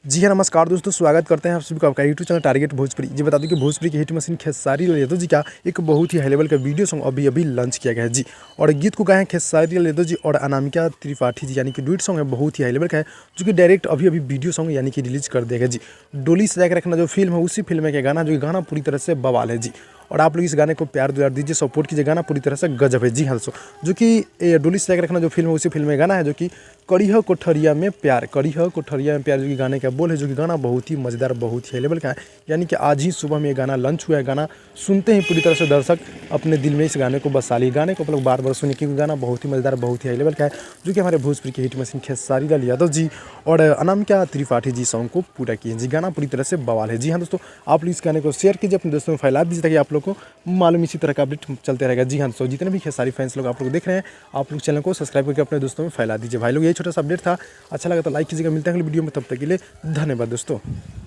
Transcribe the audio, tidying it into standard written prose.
जी हाँ, नमस्कार दोस्तों, स्वागत करते हैं आप सभी को आपका यूट्यूब चैनल टारगेट भोजपुरी। जी बता दूं कि भोजपुरी की हिट मशीन खेसारी लाल यादव जी का एक बहुत ही हाई लेवल का वीडियो सॉन्ग अभी अभी लॉन्च किया गया है जी। और गीत को गाए हैं खेसारी लाल यादव जी और अनामिका त्रिपाठी जी, यानी कि डुएट सॉन्ग है, बहुत ही हाई लेवल का है, जो कि डायरेक्ट अभी अभी वीडियो सॉन्ग यानी कि रिलीज कर दिया गया जी। डोली सजा के रखना जो फिल्म है, उसी फिल्म में गाना, जो गाना पूरी तरह से बवाल है जी। और आप लोग इस गाने को प्यार दुलार दीजिए, सपोर्ट कीजिए, गाना पूरी तरह से गजब है जी। हाँ दोस्तों, जो कि डोली सजा के रखना जो फिल्म है, उसी फिल्म में गाना है, जो कि कड़ीह कोठरिया में प्यार, कड़ीह कोठरिया में प्यार, जो कि गाने का बोल है, जो कि गाना बहुत ही मज़ेदार, बहुत ही हाई लेवल का है। यानी कि आज ही सुबह में ये गाना लॉन्च हुआ है। गाना सुनते ही पूरी तरह से दर्शक अपने दिल में इस गाने को बसा लिए। गाने को आप लोग बार बार सुनिए, क्योंकि गाना बहुत ही मज़ेदार, बहुत ही हाई लेवल का है, जो कि हमारे भोजपुरी की हिट मशीन खेसारी लाल यादव जी और अनामिका त्रिपाठी जी सॉन्ग को पूरा किए जी। गाना पूरी तरह से बवाल है। जी हाँ दोस्तों, आप लोग इस गाने को शेयर कीजिए, अपने दोस्तों में फैला दीजिए, ताकि आप लोग को मालूम इसी तरह का अपडेट चलते रहेगा। जी हाँ दोस्तों, जितने भी खेसारी फैंस लोग आप लोग देख रहे हैं, आप लोग चैनल को सब्सक्राइब करके अपने दोस्तों में फैला दीजिए। भाई लोग, यही छोटा सा अपडेट था, अच्छा लगा तो लाइक कीजिएगा। मिलते हैं अगले वीडियो में, तब तक के लिए धन्यवाद दोस्तों।